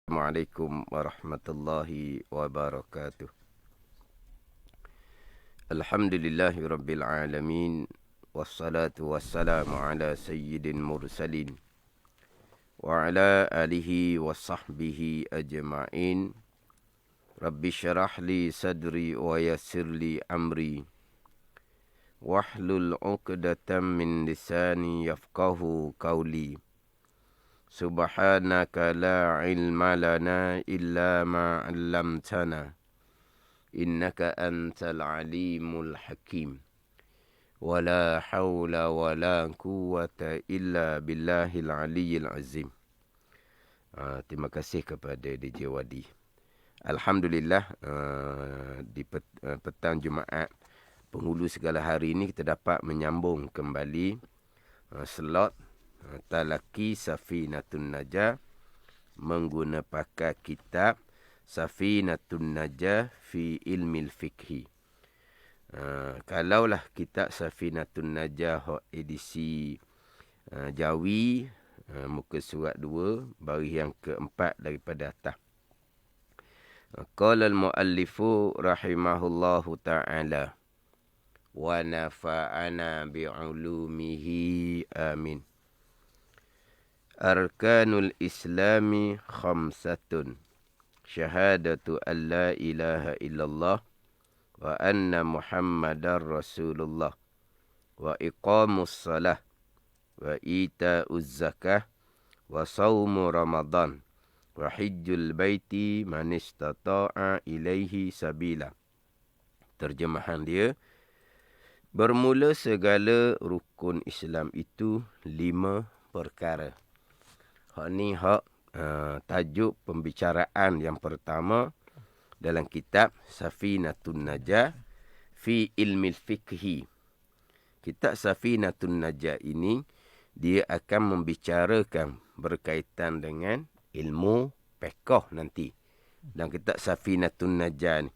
Assalamualaikum warahmatullahi wabarakatuh. Alhamdulillahi rabbil alamin. Wassalatu wassalamu ala sayyidin mursalin. Wa ala alihi wa sahbihi ajma'in. Rabbi syarah li sadri wa yassir li amri. Wahlul uqdatam min lisani yafqahu qawli. Subhanaka la ilma lana illa ma 'allamtana. Innaka antal alimul hakim. Wala hawla wala quwwata illa billahil aliyyil azim. Terima kasih kepada DJ Wadi. Alhamdulillah, di petang Jumaat penghulu segala hari ini kita dapat menyambung kembali slot Talaki Safinatun Najah menggunakan pakai kitab Safinatun Najah fi ilmil fikhi. Kalaulah kitab Safinatun Najah edisi Jawi, muka surat 2, baris yang keempat daripada atas. Qala al-muallifu rahimahullahu ta'ala wa nafa'ana bi'ulumihi amin. Arkanul Islami khamsatun. Syahadatu an la ilaha illallah wa anna Muhammadar Rasulullah wa iqamus salah wa ita'uz zakah wa sawmu Ramadan wa hijjul baiti man istata'a ilaihi sabila. Terjemahan dia, bermula segala rukun Islam itu 5 perkara. Hak ni tajuk pembicaraan yang pertama dalam kitab Safinatun Najah fi ilmil fikhi. Kitab Safinatun Najah ini dia akan membicarakan berkaitan dengan ilmu fiqh nanti. Dalam kitab Safinatun Najah ni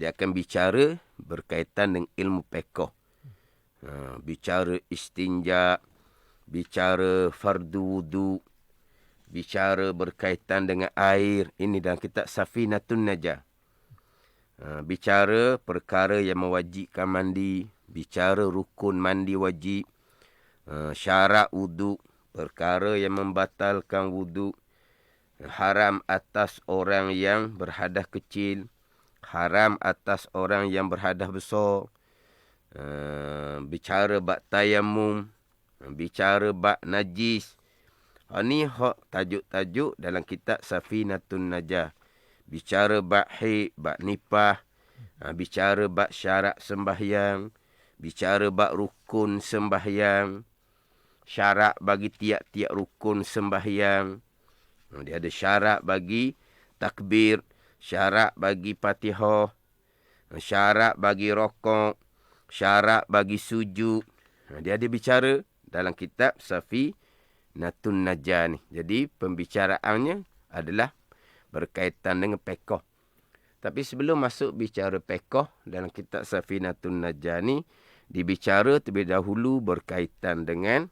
dia akan bicara berkaitan dengan ilmu fiqh. Bicara istinja, bicara fardu wudu, bicara berkaitan dengan air. Ini dalam kitab Safinatun Najah. Bicara perkara yang mewajibkan mandi, bicara rukun mandi wajib, syarat wudu, perkara yang membatalkan wudu, haram atas orang yang berhadas kecil, haram atas orang yang berhadas besar, bicara bab tayamum, bicara bab najis. Ini hak tajuk-tajuk dalam kitab Safinatun Najah. Bicara bab haid, bab nipah, bicara bab syarat sembahyang, bicara bab rukun sembahyang, syarat bagi tiap-tiap rukun sembahyang. Dia ada syarat bagi takbir, syarat bagi Fatihah, syarat bagi rokok, syarat bagi sujud. Dia ada bicara dalam kitab Safinatun Najah ni. Jadi pembicaraannya adalah berkaitan dengan fiqh. Tapi sebelum masuk bicara fiqh dalam kitab Safinatun Najah ni, dibicara terlebih dahulu berkaitan dengan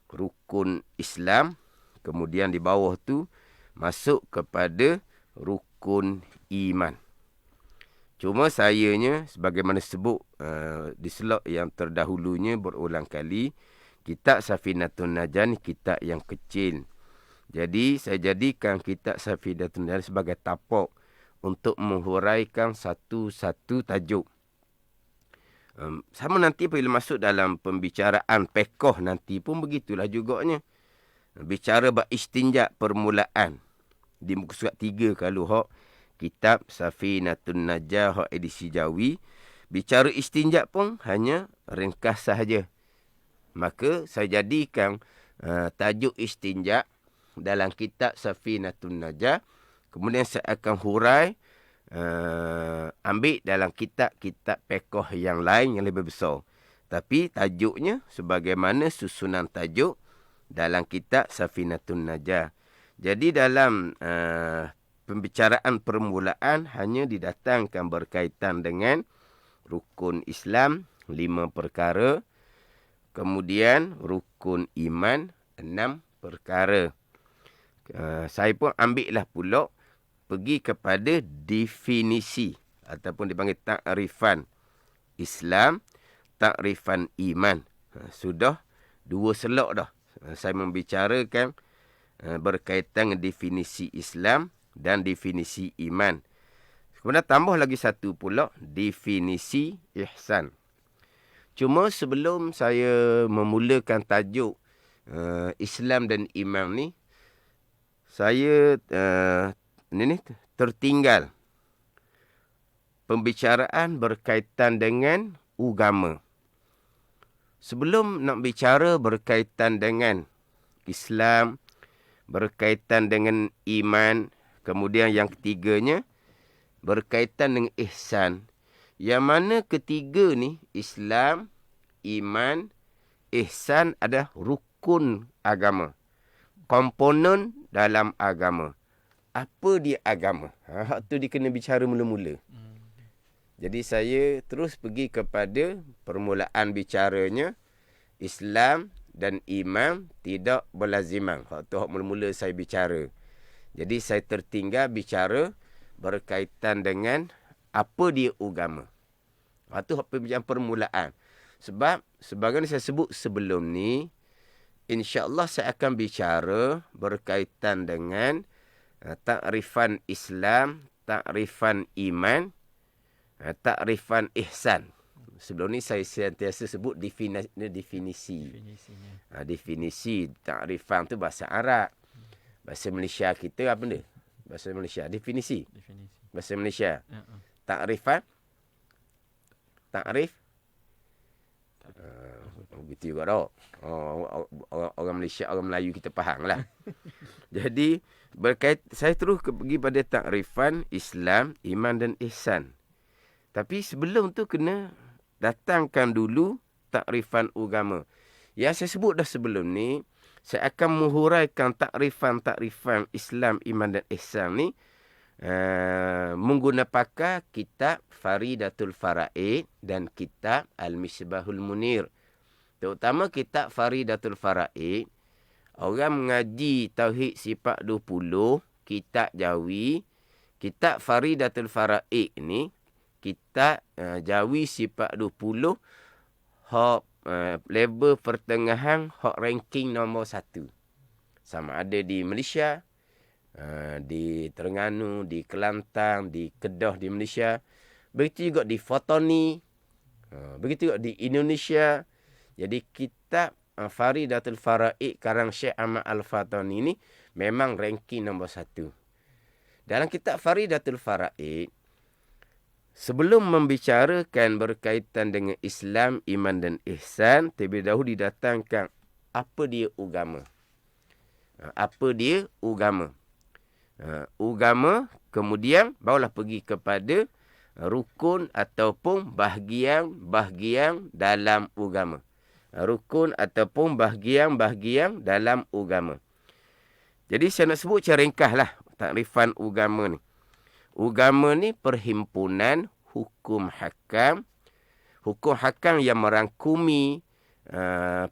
rukun Islam. Kemudian di bawah tu masuk kepada rukun iman. Cuma sayanya sebagaimana sebut di slot yang terdahulunya berulang kali, kitab Safinatun Najah ni kitab yang kecil. Jadi saya jadikan kitab Safinatun Najah sebagai tapak untuk menghuraikan satu-satu tajuk. Sama nanti bila masuk dalam pembicaraan fiqh nanti pun begitulah juganya. Bicara bab istinja permulaan di muka surat 3 kalau hak kitab Safinatun Najah hak edisi Jawi. Bicara istinja pun hanya ringkas sahaja. Maka saya jadikan tajuk istinja dalam kitab Safinatun Najah. Kemudian saya akan hurai, ambil dalam kitab-kitab fiqh yang lain yang lebih besar. Tapi tajuknya sebagaimana susunan tajuk dalam kitab Safinatun Najah. Jadi dalam pembicaraan permulaan hanya didatangkan berkaitan dengan rukun Islam 5 perkara. Kemudian rukun iman 6 perkara. saya pun ambil lah pula pergi kepada definisi ataupun dipanggil takrifan Islam, takrifan iman. Sudah 2 slot dah. Saya membicarakan berkaitan dengan definisi Islam dan definisi iman. Kemudian tambah lagi satu pula, definisi ihsan. Cuma sebelum saya memulakan tajuk Islam dan iman ni, saya tertinggal pembicaraan berkaitan dengan agama. Sebelum nak bicara berkaitan dengan Islam, berkaitan dengan iman, kemudian yang ketiganya berkaitan dengan ihsan. Yang mana ketiga ni, Islam, iman, ihsan adalah rukun agama, komponen dalam agama. Apa dia agama? Hak tu dia kena bicara mula-mula. Jadi saya terus pergi kepada permulaan bicaranya, Islam dan iman tidak berlaziman. Hak tu hak mula-mula saya bicara. Jadi saya tertinggal bicara berkaitan dengan apa dia agama. Hak tu hak pembicaraan permulaan. Sebab sebagaimana saya sebut sebelum ni, insya-Allah saya akan bicara berkaitan dengan takrifan Islam, takrifan iman, takrifan ihsan. Sebelum ni saya sentiasa sebut definisi. Definisi takrifan tu bahasa Arab. Bahasa Malaysia kita apa benda? Bahasa Malaysia definisi. Bahasa Malaysia. Takrifan. Takrif. Begitu juga dah. Orang Malaysia, orang Melayu kita faham lah. Jadi saya terus pergi pada takrifan Islam, iman dan ihsan. Tapi sebelum tu kena datangkan dulu takrifan agama. Yang saya sebut dah sebelum ni, saya akan menghuraikan takrifan Islam, iman dan ihsan ni menggunakan pakar kitab Faridatul Faraid dan kitab Al-Misbahul Munir. Terutama kitab Faridatul Faraid, orang mengaji Tauhid Sifat 20, kitab Jawi, kitab Faridatul Faraid ni, kitab Jawi Sifat 20, hak level pertengahan, hak ranking nombor 1. Sama ada di Malaysia, di Terengganu, di Kelantan, di Kedah di Malaysia. Begitu juga di Fatani, begitu juga di Indonesia. Jadi kitab Faridatul Faraid karang Syekh Ahmad Al-Fatani ni memang ranking nombor 1. Dalam kitab Faridatul Faraid, sebelum membicarakan berkaitan dengan Islam, iman dan ihsan, terlebih dahulu didatangkan apa dia agama. Apa dia agama? Agama, kemudian barulah pergi kepada rukun ataupun bahagian-bahagian dalam agama. Rukun ataupun bahagian-bahagian dalam agama. Jadi saya nak sebut secara ringkaslah takrifan agama ni. Agama ni perhimpunan hukum hakam. Hukum hakam yang merangkumi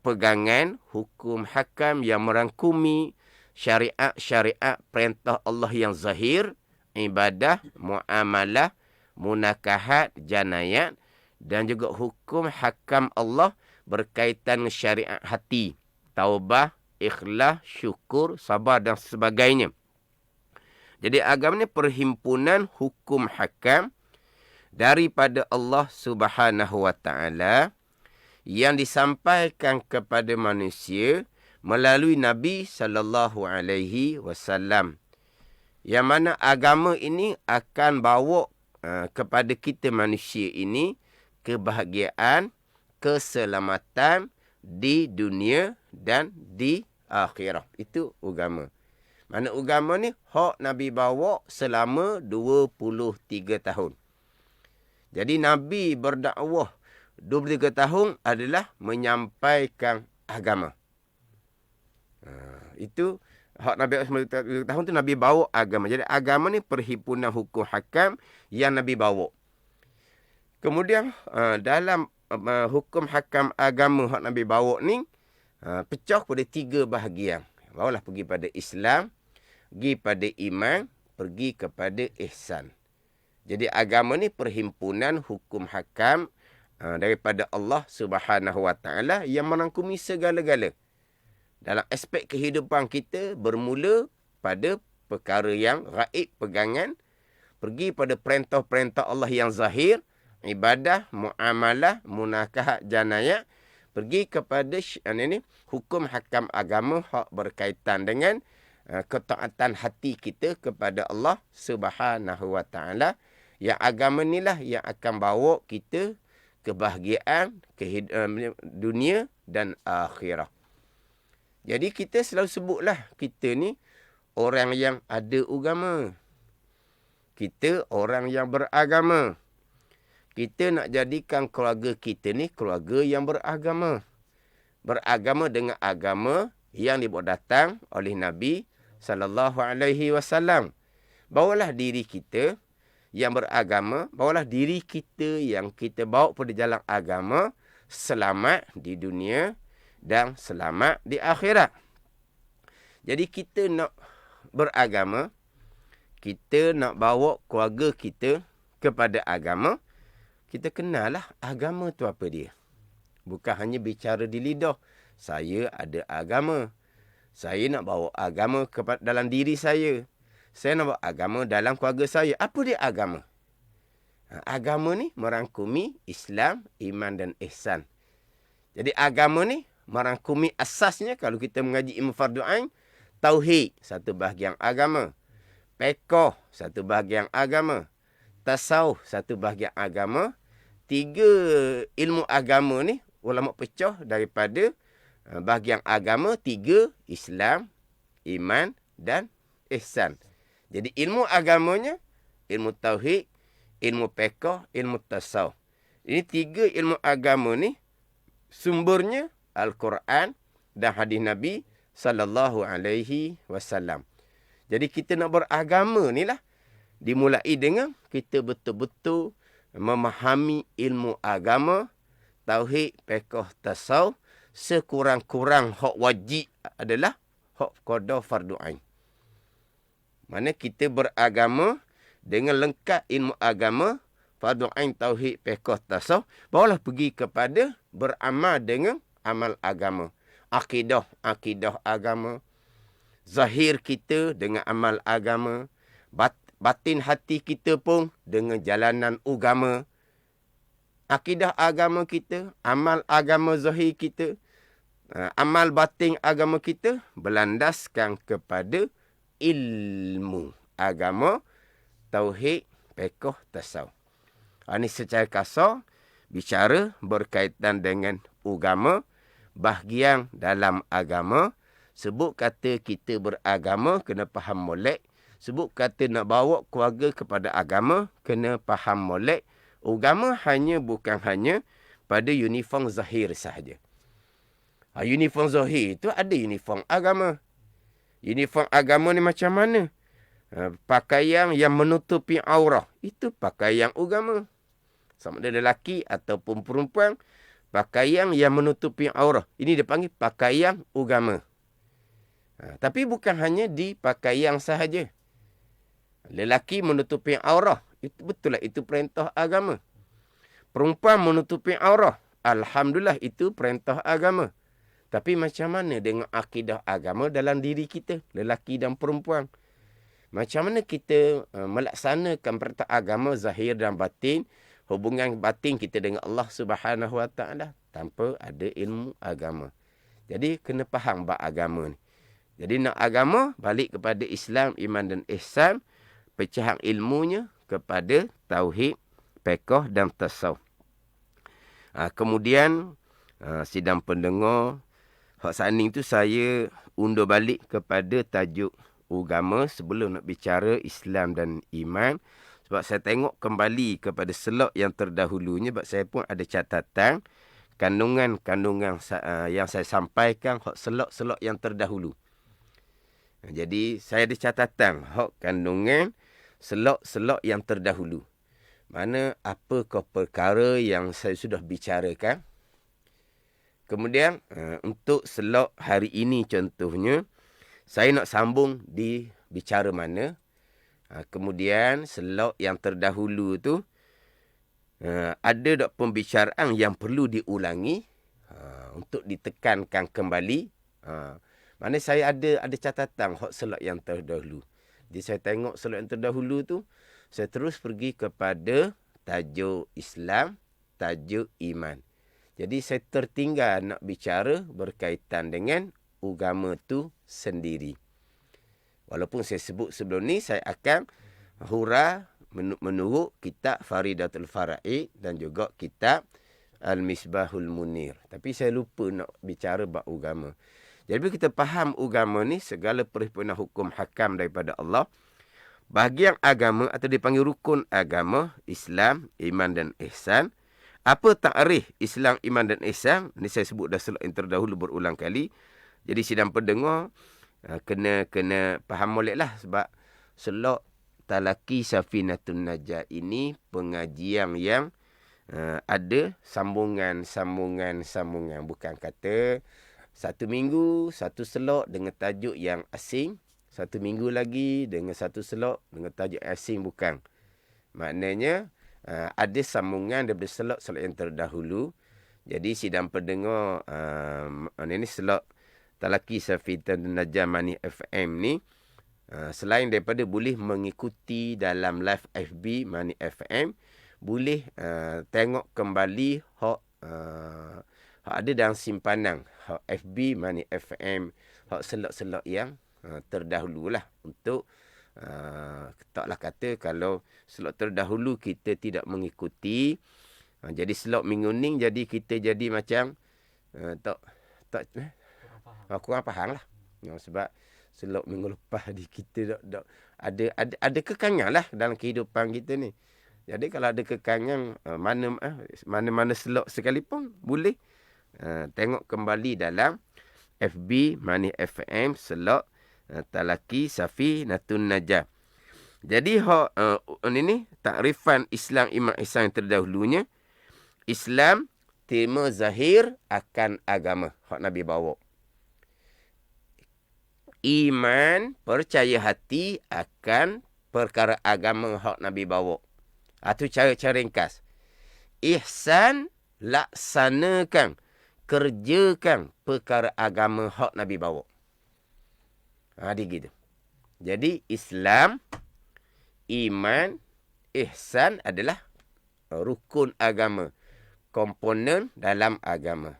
pegangan. Hukum hakam yang merangkumi syariat-syariat perintah Allah yang zahir. Ibadah, muamalah, munakahat, janayat. Dan juga hukum hakam Allah berkaitan dengan syariat hati. Taubah, ikhlas, syukur, sabar dan sebagainya. Jadi agama ni perhimpunan hukum hakam daripada Allah Subhanahu Wa Taala yang disampaikan kepada manusia melalui Nabi sallallahu alaihi wasallam. Yang mana agama ini akan bawa kepada kita manusia ini kebahagiaan, keselamatan di dunia dan di akhirat. Itu agama. Mana agama ni hak Nabi bawa selama 23 tahun. Jadi Nabi berdakwah 23 tahun adalah menyampaikan agama. Itu hak Nabi 23 tahun tu Nabi bawa agama. Jadi agama ni perhimpunan hukum hakam yang Nabi bawa. Kemudian dalam hukum hakam agama hak Nabi bawa ni pecah pada 3 bahagian. Barulah pergi pada Islam, pergi pada iman, pergi kepada ihsan. Jadi agama ni perhimpunan hukum hakam daripada Allah Subhanahu Wa Taala yang merangkumi segala-gala. Dalam aspek kehidupan kita bermula pada perkara yang gaib pegangan, pergi pada perintah-perintah Allah yang zahir, ibadah, muamalah, munakahat, janayah, pergi kepada hukum hakam agama hak berkaitan dengan ketaatan hati kita kepada Allah Subhanahu Wa Taala. Yang agama inilah yang akan bawa kita kebahagiaan dunia dan akhirah. Jadi kita selalu sebutlah kita ni orang yang ada agama. Kita orang yang beragama. Kita nak jadikan keluarga kita ni keluarga yang beragama. Beragama dengan agama yang dibawa datang oleh Nabi SAW. Bawalah diri kita yang beragama, bawalah diri kita yang kita bawa pada jalan agama, selamat di dunia dan selamat di akhirat. Jadi kita nak beragama, kita nak bawa keluarga kita kepada agama, kita kenallah agama tu apa dia. Bukan hanya bicara di lidah, saya ada agama. Saya nak bawa agama dalam diri saya. Saya nak bawa agama dalam keluarga saya. Apa dia agama? Agama ni merangkumi Islam, iman dan ihsan. Jadi agama ni merangkumi asasnya kalau kita mengaji ilmu fardu ain, tauhid satu bahagian agama, fiqh satu bahagian agama, tasawuf satu bahagian agama. 3 ilmu agama ni ulama pecah daripada bahagian agama 3, Islam, iman dan ihsan. Jadi ilmu agamanya ilmu tauhid, ilmu fiqh, ilmu tasawuf. Ini 3 ilmu agama ni sumbernya Al-Quran dan hadis Nabi sallallahu alaihi wasallam. Jadi kita nak beragama ni lah dimulai dengan kita betul-betul memahami ilmu agama, tauhid, fiqh, tasawuf. Sekurang-kurang hak wajib adalah hak qada fardu ain. Mana kita beragama dengan lengkap ilmu agama, fardu ain, tauhid, fiqh, tasawuf, barulah pergi kepada beramal dengan amal agama. Akidah agama. Zahir kita dengan amal agama. Batin hati kita pun dengan jalanan agama. Akidah agama kita, amal agama zahir kita, amal batin agama kita berlandaskan kepada ilmu agama, tauhid, fiqh, tasawuf. Ini secara kasar bicara berkaitan dengan agama, bahagian dalam agama. Sebut kata kita beragama, kena faham molek. Sebut kata nak bawa keluarga kepada agama, kena faham molek. Agama bukan hanya pada uniform zahir sahaja. Uniform zahir itu ada uniform agama. Uniform agama ni macam mana? Pakaian yang menutupi aurah, itu pakaian agama. Sama ada lelaki ataupun perempuan, pakaian yang menutupi aurah. Ini dipanggil pakaian agama. Tapi bukan hanya di pakaian sahaja. Lelaki menutupi aurah, itu betul lah, itu perintah agama. Perempuan menutupi aurah, alhamdulillah, itu perintah agama. Tapi macam mana dengan akidah agama dalam diri kita, lelaki dan perempuan? Macam mana kita melaksanakan perintah agama zahir dan batin, hubungan batin kita dengan Allah Subhanahu Wa Taala tanpa ada ilmu agama. Jadi kena faham bab agama ni. Jadi nak agama, balik kepada Islam, iman dan ihsan, pecahan ilmunya kepada tauhid, fiqh dan tasawuf. Kemudian sidang pendengar, hak saning tu saya undur balik kepada tajuk agama sebelum nak bicara Islam dan iman. Sebab saya tengok kembali kepada slot yang terdahulunya, sebab saya pun ada catatan kandungan-kandungan yang saya sampaikan hak slot-slot yang terdahulu. Jadi saya ada catatan hak kandungan slot-slot yang terdahulu. Mana apakah perkara yang saya sudah bicarakan. Kemudian untuk slot hari ini contohnya, saya nak sambung di bicara mana. Kemudian selok yang terdahulu tu ada dok pembicaraan yang perlu diulangi untuk ditekankan kembali. Mana saya ada catatan hak selok yang terdahulu. Jadi saya tengok selok yang terdahulu tu, saya terus pergi kepada tajuk Islam, tajuk iman. Jadi saya tertinggal nak bicara berkaitan dengan agama tu sendiri. Walaupun saya sebut sebelum ni, saya akan hura menurut kitab Faridatul Faraid dan juga kitab Al-Misbahul Munir. Tapi saya lupa nak bicara bab agama. Jadi bila kita faham agama ni, segala perhimpunan hukum hakam daripada Allah, bahagian agama atau dipanggil rukun agama, Islam, iman dan ihsan. Apa takrif Islam, iman dan ihsan? Ni saya sebut dah selok yang terdahulu berulang kali. Jadi sidang pendengar kena faham molek lah, sebab selok Talaki Safinatun Najah ini pengajian yang ada sambungan. Bukan kata satu minggu, satu selok dengan tajuk yang asing. Satu minggu lagi dengan satu selok dengan tajuk asing. Bukan. Maknanya ada sambungan daripada selok yang terdahulu. Jadi sidang pendengar ini selok Talaki Safinatun Najah Mani FM ni, selain daripada boleh mengikuti dalam live FB Mani FM, boleh tengok kembali hak ada dalam simpanan hak FB Mani FM, hak selok-selok yang terdahulu lah. Untuk taklah kata kalau selok terdahulu kita tidak mengikuti, jadi selok minggu ni jadi kita jadi macam kurang faham lah. Sebab selok minggu lepas kita ada kekangan lah dalam kehidupan kita ni. Jadi kalau ada kekangan mana-mana selok sekalipun, boleh tengok kembali dalam FB Mani FM selok Talaki Safinatun Najah. Jadi ini takrifan Islam, iman, ihsan yang terdahulunya. Islam, tema zahir akan agama hak Nabi bawa. Iman, percaya hati akan perkara agama hak Nabi bawa. Itu cara ringkas. Ihsan, laksanakan, kerjakan perkara agama hak Nabi bawa. Dia gitu. Jadi Islam, iman, ihsan adalah rukun agama, komponen dalam agama.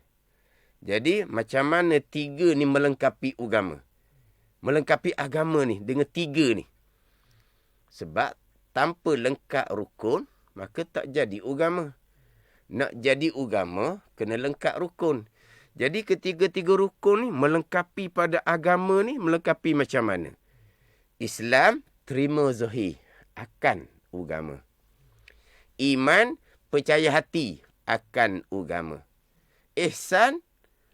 Jadi macam mana tiga ni melengkapi agama? Melengkapi agama ni dengan tiga ni. Sebab tanpa lengkap rukun, maka tak jadi agama. Nak jadi agama, kena lengkap rukun. Jadi ketiga-tiga rukun ni melengkapi pada agama ni, melengkapi macam mana? Islam, terima zahir akan agama. Iman, percaya hati akan agama. Ihsan,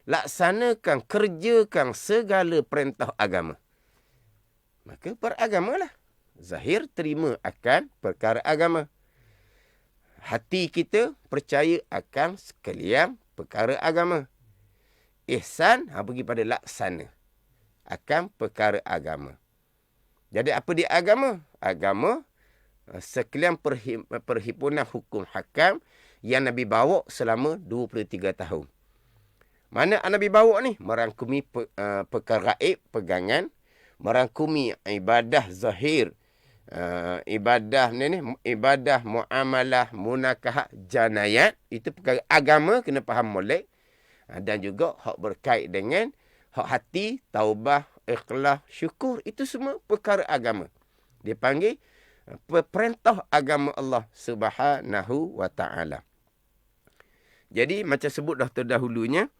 laksanakan, kerjakan segala perintah agama. Maka beragamalah. Zahir terima akan perkara agama. Hati kita percaya akan sekalian perkara agama. Ihsan pergi pada laksana akan perkara agama. Jadi apa dia agama? Agama sekalian perhimpunan hukum hakam yang Nabi bawa selama 23 tahun. Mana Nabi bawa ni? Merangkumi perkara gaib, pegangan. Merangkumi ibadah zahir. Ibadah ibadah muamalah, munakahah, janayat. Itu perkara agama, kena faham molek. Dan juga hak berkait dengan hak hati, taubah, ikhlas, syukur. Itu semua perkara agama. Dia panggil perintah agama Allah Subhanahu wa ta'ala. Jadi macam sebut dah terdahulunya,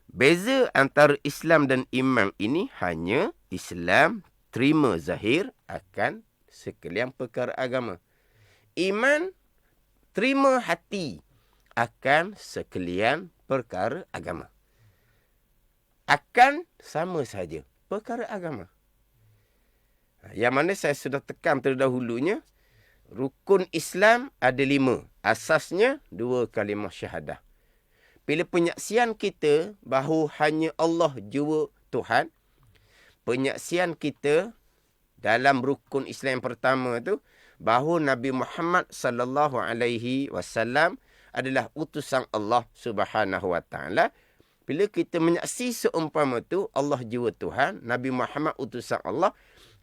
beza antara Islam dan iman ini hanya Islam terima zahir akan sekalian perkara agama. Iman terima hati akan sekalian perkara agama. Akan sama saja perkara agama. Yang mana saya sudah tekan terdahulunya, rukun Islam ada 5. Asasnya 2 kalimah syahadah. Bila penyaksian kita bahawa hanya Allah jua Tuhan, penyaksian kita dalam rukun Islam yang pertama tu, bahawa Nabi Muhammad sallallahu alaihi wasallam adalah utusan Allah Subhanahu wa taala. Bila kita menyaksi seumpama tu Allah jiwa Tuhan, Nabi Muhammad utusan Allah,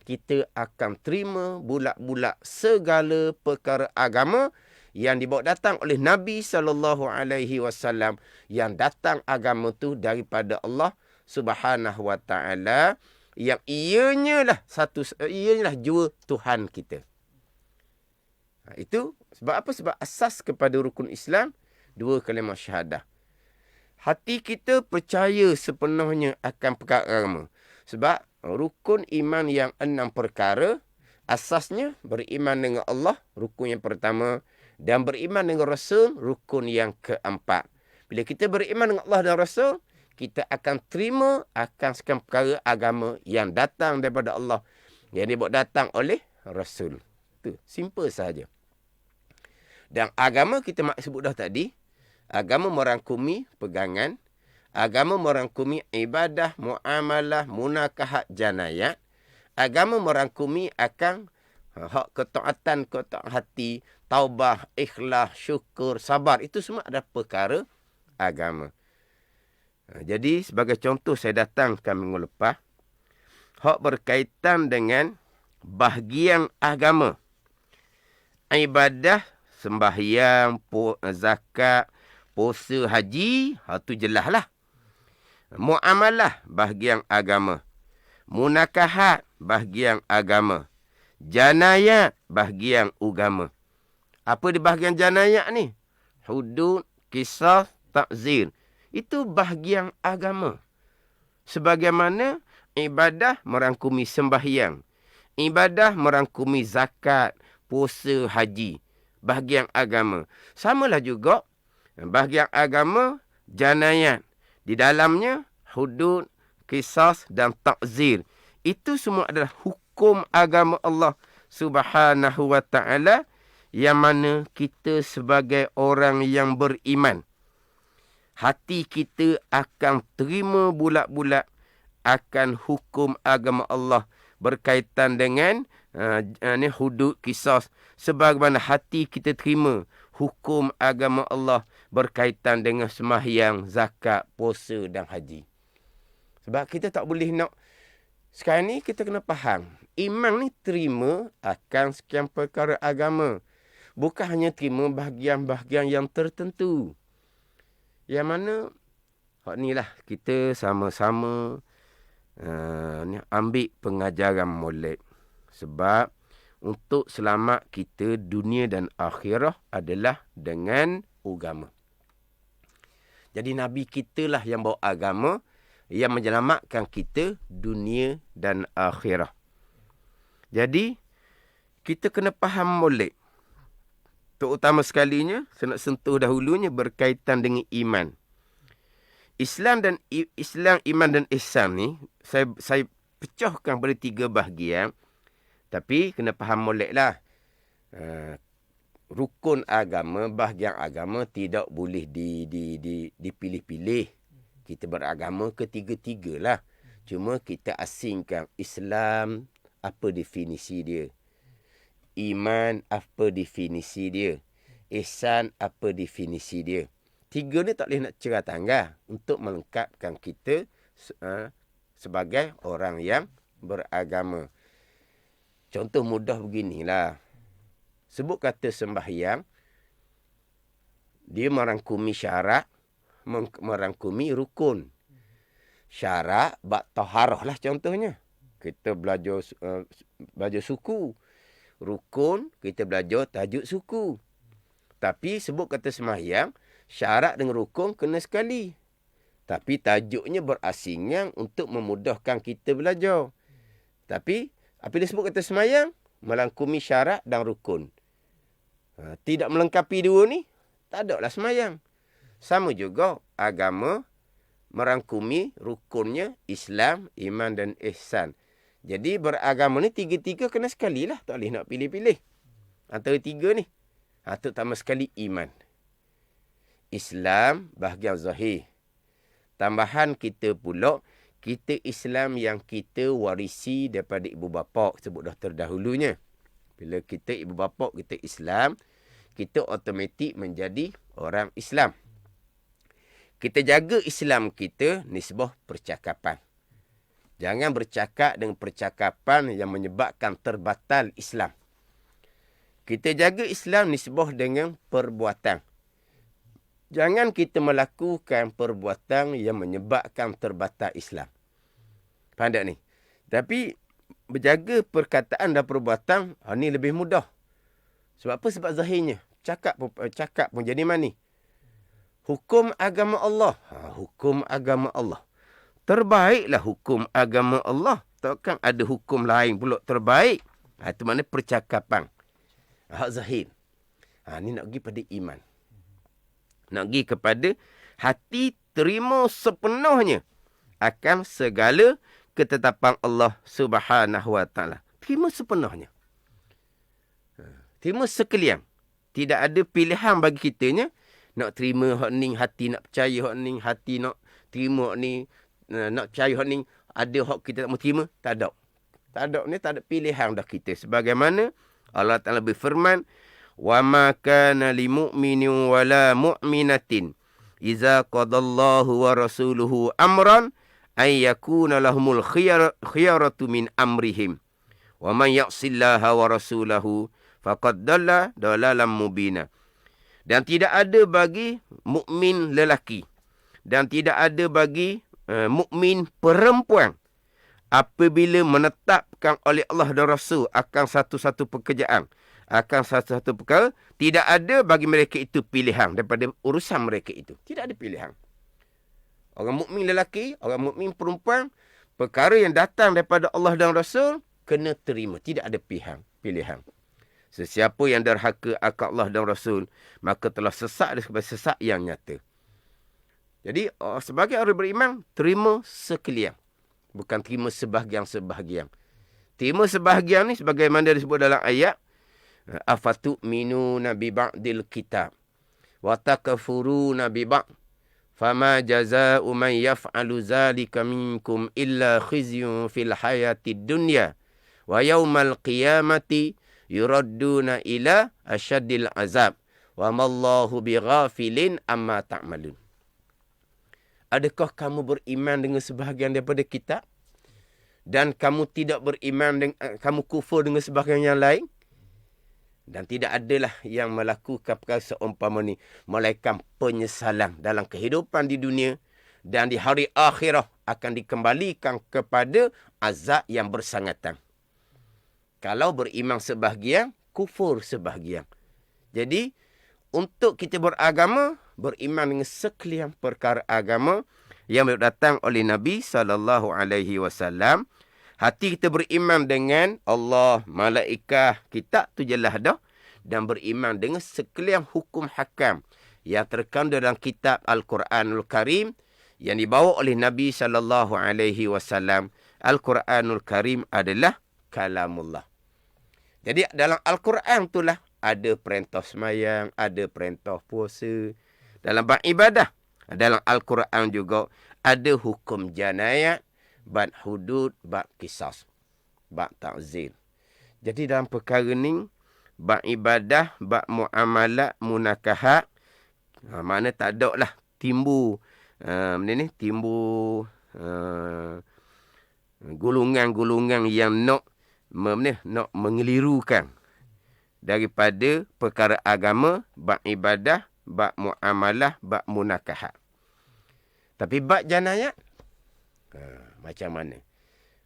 kita akan terima bulat-bulat segala perkara agama yang dibawa datang oleh Nabi sallallahu alaihi wasallam, yang datang agama tu daripada Allah Subhanahu wa taala, yang ianya lah jiwa Tuhan kita. Itu sebab apa? Sebab asas kepada rukun Islam dua kalimah syahadah. Hati kita percaya sepenuhnya akan perkara agama. Sebab rukun iman yang 6 perkara, asasnya beriman dengan Allah, rukun yang pertama, dan beriman dengan Rasul, rukun yang keempat. Bila kita beriman dengan Allah dan Rasul, kita akan terima akan segala perkara agama yang datang daripada Allah, yang dibawa datang oleh Rasul. Itu simple sahaja. Dan agama kita sebut dah tadi, agama merangkumi pegangan, agama merangkumi ibadah, muamalah, munakahat, janayat. Agama merangkumi akan hak ketaatan hati, taubah, ikhlas, syukur, sabar. Itu semua adalah perkara agama. Jadi sebagai contoh, saya datangkan minggu lepas, hak berkaitan dengan bahagian agama. Ibadah, sembahyang, zakat, puasa, haji, itu jelas lah. Muamalah, bahagian agama. Munakahat, bahagian agama. Janayat, bahagian agama. Apa di bahagian janayat ni? Hudud, kisah, takzir. Itu bahagian agama. Sebagaimana ibadah merangkumi sembahyang. Ibadah merangkumi zakat, puasa, haji. Bahagian agama. Samalah juga bahagian agama, janayat. Di dalamnya, hudud, kisas dan takzir. Itu semua adalah hukum agama Allah Subhanahu wa ta'ala, yang mana kita sebagai orang yang beriman, hati kita akan terima bulat-bulat akan hukum agama Allah berkaitan dengan hudud, kisas. Sebagaimana hati kita terima hukum agama Allah berkaitan dengan sembahyang, zakat, puasa dan haji. Sebab kita tak boleh nak, sekarang ni kita kena faham, iman ni terima akan sekian perkara agama. Bukan hanya terima bahagian-bahagian yang tertentu. Yang mana, hak ni lah kita sama-sama ambil pengajaran Maulid. Sebab untuk selamat kita dunia dan akhirah adalah dengan agama. Jadi Nabi kita lah yang bawa agama, yang menyelamatkan kita dunia dan akhirah. Jadi kita kena faham Maulid. Terutama sekalinya, saya nak sentuh dahulunya berkaitan dengan iman. Islam, iman dan ihsan ni, saya pecahkan pada 3 bahagian. Tapi kena faham Maulid lah. Rukun agama, bahagian agama tidak boleh dipilih-pilih. Kita beragama ketiga-tiga lah. Cuma kita asingkan Islam, apa definisi dia. Iman, apa definisi dia. Ihsan, apa definisi dia. 3 ni tak boleh nak cerah tangga untuk melengkapkan kita sebagai orang yang beragama. Contoh mudah beginilah. Sebut kata sembahyang, dia merangkumi syarat, merangkumi rukun. Syarat, bab taharah lah contohnya. Kita belajar suku. Rukun, kita belajar tajuk suku. Tapi sebut kata sembahyang, syarat dengan rukun kena sekali. Tapi tajuknya berasingan untuk memudahkan kita belajar. Tapi apabila sebut kata sembahyang, melangkumi syarat dan rukun. Tidak melengkapi 2 ni, tak ada lah sembahyang. Sama juga agama merangkumi rukunnya Islam, iman dan ihsan. Jadi beragama ni 3 kena sekali lah. Tak boleh nak pilih-pilih antara 3 ni. Terutama sekali iman. Islam bahagian zahir. Tambahan kita pula, kita Islam yang kita warisi daripada ibu bapa, sebut dah terdahulunya. Bila kita ibu bapa kita Islam, kita automatik menjadi orang Islam. Kita jaga Islam kita nisbah percakapan. Jangan bercakap dengan percakapan yang menyebabkan terbatal Islam. Kita jaga Islam nisbah dengan perbuatan. Jangan kita melakukan perbuatan yang menyebabkan terbatal Islam. Faham tak ni? Tapi berjaga perkataan dan perbuatan, ni lebih mudah. Sebab apa? Sebab zahirnya. Cakap pun jadi mani. Hukum agama Allah. Hukum agama Allah. Terbaiklah hukum agama Allah. Takkan ada hukum lain pula terbaik. Itu maknanya percakapan. Hak zahir. Ni nak pergi pada iman. Nak pergi kepada hati terima sepenuhnya akan segala ketetapan Allah Subhanahu Wa Taala. Terima sepenuhnya. Terima sekalian. Tidak ada pilihan bagi kitanya. Nak terima hak ni, hati nak percaya hak ni, hati nak terima hak ni, nak percaya hak ni, ada hak kita tak mau terima, tak ada. Tak ada ni, tak ada pilihan dah kita. Sebagaimana Allah Ta'ala berfirman, وَمَا كَانَ لِمُؤْمِنٍ وَلَا مُؤْمِنَةٍ إِذَا قَضَى اللَّهُ وَرَسُولُهُ أَمْرًا أَنْ يَكُونَ لَهُمُ الْخِيَرَةُ مِنْ أَمْرِهِمْ وَمَنْ يَعْصِ اللَّهَ وَرَسُولَهُ فَقَدْ ضَلَّ ضَلَالًا مُبِينًا. Dan tidak ada bagi mukmin lelaki dan tidak ada bagi mukmin perempuan apabila menetapkan oleh Allah dan Rasul akan satu-satu pekerjaan, akan satu-satu perkara, tidak ada bagi mereka itu pilihan daripada urusan mereka itu. Tidak ada pilihan. Orang mukmin lelaki, orang mukmin perempuan, perkara yang datang daripada Allah dan Rasul kena terima, tidak ada pilihan. Sesiapa yang derhaka akan Allah dan Rasul, maka telah sesat daripada sesat yang nyata. Jadi, sebagai orang beriman, terima sekalian. Bukan terima sebahagian-sebahagian. Terima sebahagian ni, sebagaimana disebut dalam ayat, afatu'minuna bi ba'dil kitab wa takfuruna bi ba'd fama jazaa'u man yaf'alu zalika minkum illa khizyun fil hayatid dunya wa yaumal qiyamati yuradduna ila asyaddil azab wa mallahu bighafilin amma ta'malun. Adakah kamu beriman dengan sebahagian daripada kitab dan kamu tidak beriman dengan kamu kufur dengan sebahagian yang lain? Dan tidak adalah yang melakukan perkara seumpama ni melainkan penyesalan dalam kehidupan di dunia dan di hari akhirah akan dikembalikan kepada azab yang bersangatan. Kalau beriman sebahagian, kufur sebahagian. Jadi, untuk kita beragama, beriman dengan sekalian perkara agama yang datang oleh Nabi SAW. Hati kita beriman dengan Allah, malaikat, kitab tu jelas dah. Dan beriman dengan sekalian hukum hakam yang terkandung dalam kitab Al-Quranul Karim yang dibawa oleh Nabi SAW. Al-Quranul Karim adalah kalamullah. Jadi dalam Al-Quran itulah ada perintah semayang, ada perintah puasa. Dalam bab ibadah, dalam Al-Quran juga ada hukum janayat, bab hudud, bab qisas, bab ta'zir. Jadi dalam perkara ni, bab ibadah, bab muamalat, munakahat, mana tak ada lah timbul golongan-golongan yang nak mengelirukan daripada perkara agama, bab ibadah, bab muamalah, bab munakahat. Tapi bab janayat, macam mana?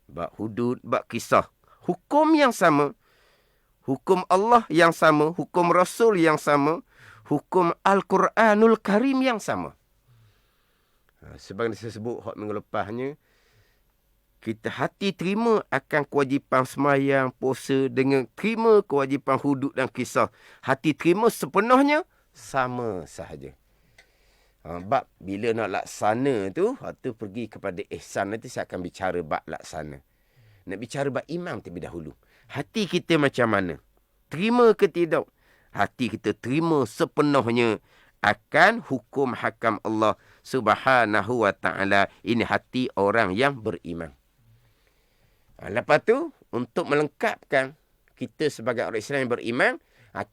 Bab hudud, bab kisah. Hukum yang sama. Hukum Allah yang sama. Hukum Rasul yang sama. Hukum Al-Quranul Karim yang sama. Sebagaimana saya sebut minggu lepasnya, kita hati terima akan kewajipan semayang, puasa dengan terima kewajipan hudud dan kisah. Hati terima sepenuhnya sama sahaja. Bab bila nak laksana tu, waktu pergi kepada ihsan nanti saya akan bicara bab laksana. Nak bicara bab iman terlebih dahulu. Hati kita macam mana? Terima ke tidak? Hati kita terima sepenuhnya akan hukum hakam Allah Subhanahu wa ta'ala. Ini hati orang yang beriman. Lepas tu, untuk melengkapkan kita sebagai orang Islam yang beriman,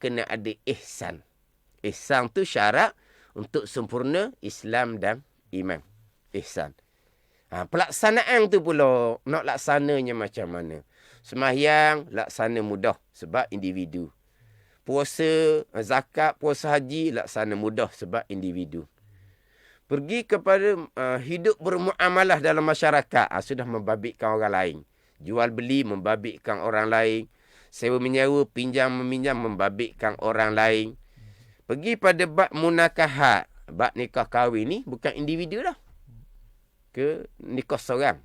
kena ada ihsan. Ihsan tu syarat untuk sempurna Islam dan iman. Ihsan. Pelaksanaan tu pula, nak laksananya macam mana? Sembahyang, laksana mudah sebab individu. Puasa, zakat, puasa haji, laksana mudah sebab individu. Pergi kepada hidup bermuamalah dalam masyarakat, sudah membabitkan orang lain. Jual beli membabitkan orang lain. Sewa menyewa, pinjam meminjam membabitkan orang lain. Pergi pada bab munakahat, bab nikah kahwin ni bukan individu dah. Ke nikah seorang.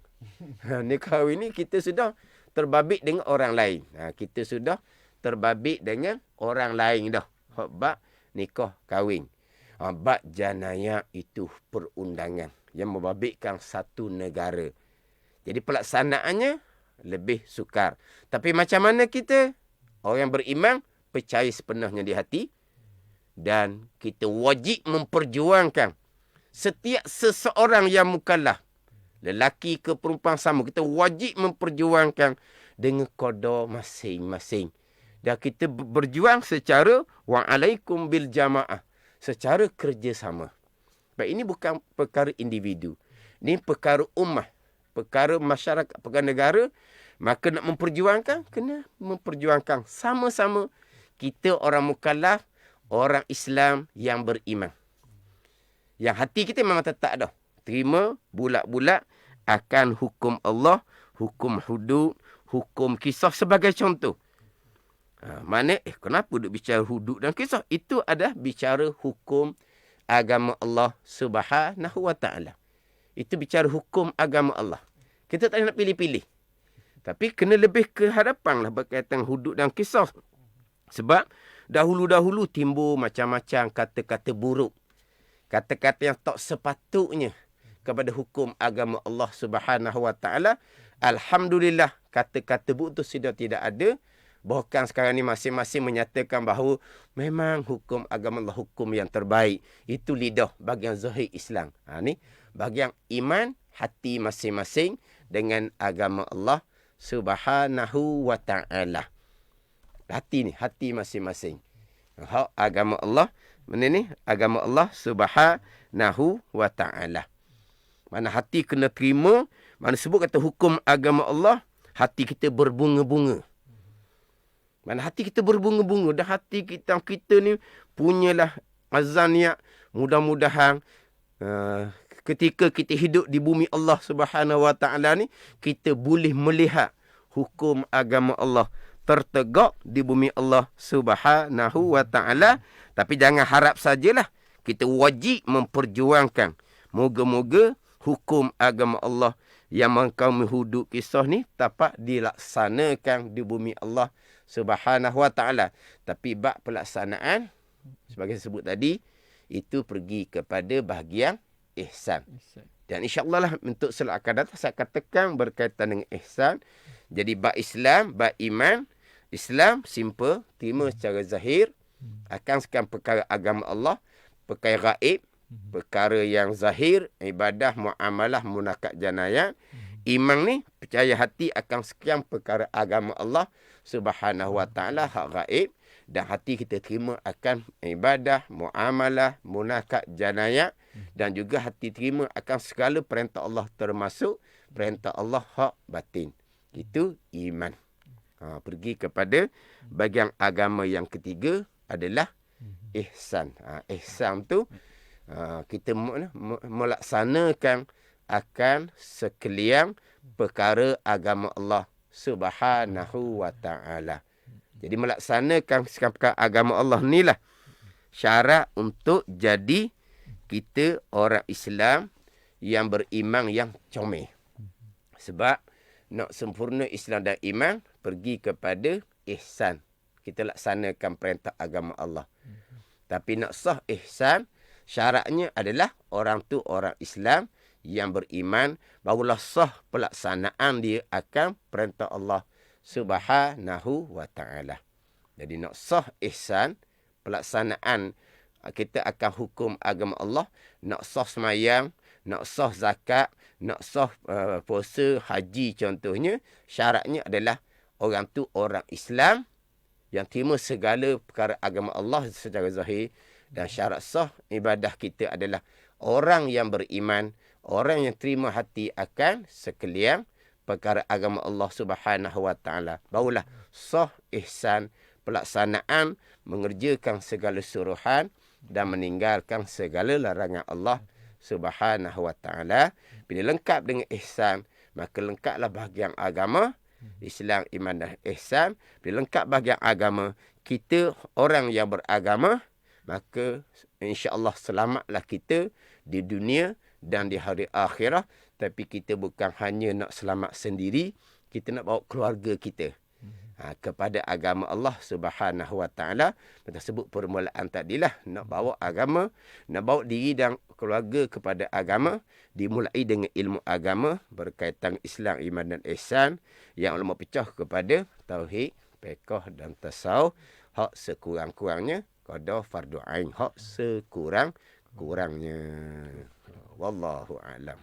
Nikah kahwin ni kita sudah terbabit dengan orang lain. Kita sudah terbabit dengan orang lain dah. Bab nikah kahwin. Bab janayah itu perundangan yang membabitkan satu negara. Jadi pelaksanaannya lebih sukar. Tapi macam mana kita? Orang yang beriman percaya sepenuhnya di hati. Dan kita wajib memperjuangkan setiap seseorang yang mukallaf. Lelaki ke perempuan sama. Kita wajib memperjuangkan dengan qada masing-masing. Dan kita berjuang secara wa'alaikum bil jamaah. Secara kerjasama. Baik, ini bukan perkara individu. Ini perkara ummah. Perkara masyarakat, perkara negara. Maka nak memperjuangkan, kena memperjuangkan sama-sama. Kita orang mukallaf, orang Islam yang beriman. Yang hati kita memang tetap dah. Terima bulat-bulat akan hukum Allah, hukum hudud, hukum kisah sebagai contoh. Mana, kenapa duk bicara hudud dan kisah? Itu adalah bicara hukum agama Allah Subhanahu wa ta'ala. Itu bicara hukum agama Allah. Kita tak nak pilih-pilih. Tapi kena lebih ke hadapan lah berkaitan hudud dan kisah. Sebab dahulu-dahulu timbul macam-macam kata-kata buruk. Kata-kata yang tak sepatutnya kepada hukum agama Allah Subhanahu wa ta'ala. Alhamdulillah, kata-kata buruk itu sudah tidak ada. Bahkan sekarang ni masing-masing menyatakan bahawa memang hukum agama Allah hukum yang terbaik. Itu lidah bahagian zahir Islam. Ni bahagian iman hati masing-masing dengan agama Allah Subhanahu wa ta'ala. Hati ni, hati masing-masing. Hak agama Allah, mana ni? Agama Allah Subhanahu wa ta'ala. Mana hati kena terima, mana sebut kata hukum agama Allah, hati kita berbunga-bunga. Mana hati kita berbunga-bunga. Dan hati kita ni punyalah azan niat. Mudah-mudahan ketika kita hidup di bumi Allah Subhanahu wa ta'ala ni, kita boleh melihat hukum agama Allah tertegak di bumi Allah Subhanahu wa ta'ala. Tapi jangan harap sajalah. Kita wajib memperjuangkan. Moga-moga hukum agama Allah yang mengkami hudud kisah ni dapat dilaksanakan di bumi Allah Subhanahu wa ta'ala. Tapi bab pelaksanaan, sebagai sebut tadi, itu pergi kepada bahagian ihsan. Dan insyaAllah lah untuk slot akan datang saya katakan berkaitan dengan ihsan. Jadi bab Islam, bab iman. Islam simple, terima secara zahir. Akan sekarang perkara agama Allah, perkara gaib, perkara yang zahir, ibadah, muamalah, munakat janayah. Iman ni percaya hati akan sekian perkara agama Allah Subhanahu wa ta'ala, hak gaib. Dan hati kita terima akan ibadah, muamalah, munakat janayah. Dan juga hati terima akan segala perintah Allah termasuk perintah Allah hak batin. Itu iman. Pergi kepada bahagian agama yang ketiga adalah ihsan. Ihsan tu kita melaksanakan akan sekalian perkara agama Allah Subhanahu wa ta'ala. Jadi melaksanakan perkara agama Allah ni lah syarat untuk jadi kita orang Islam yang beriman yang comel. Sebab nak sempurna Islam dan iman, pergi kepada ihsan. Kita laksanakan perintah agama Allah. Tapi nak sah ihsan, syaratnya adalah orang tu orang Islam yang beriman, barulah sah pelaksanaan dia akan perintah Allah Subhanahu wa ta'ala. Jadi nak sah ihsan, pelaksanaan kita akan hukum agama Allah. Nak sah semayang, nak sah zakat, nak sah puasa, haji contohnya, syaratnya adalah orang tu orang Islam yang terima segala perkara agama Allah secara zahir. Dan syarat sah ibadah kita adalah orang yang beriman, orang yang terima hati akan sekalian perkara agama Allah Subhanahu Wa Taala. Barulah sah ihsan, pelaksanaan mengerjakan segala suruhan dan meninggalkan segala larangan Allah Subhanahu Wa Taala. Bila lengkap dengan ihsan, maka lengkaplah bahagian agama Islam, iman dan ihsan. Bila lengkap bahagian agama, kita orang yang beragama, maka insya-Allah selamatlah kita di dunia dan di hari akhirat. Tapi kita bukan hanya nak selamat sendiri, kita nak bawa keluarga kita kepada agama Allah Subhanahu Wa Taala. Kita sebut permulaan tadilah, nak bawa agama, nak bawa diri dan keluarga kepada agama, dimulai dengan ilmu agama berkaitan Islam, iman dan ihsan, yang ulama pecah kepada tauhid, fiqh dan tasawuf. Hak sekurang-kurangnya qada fardu ain, hak sekurang-kurangnya. Wallahu a'lam.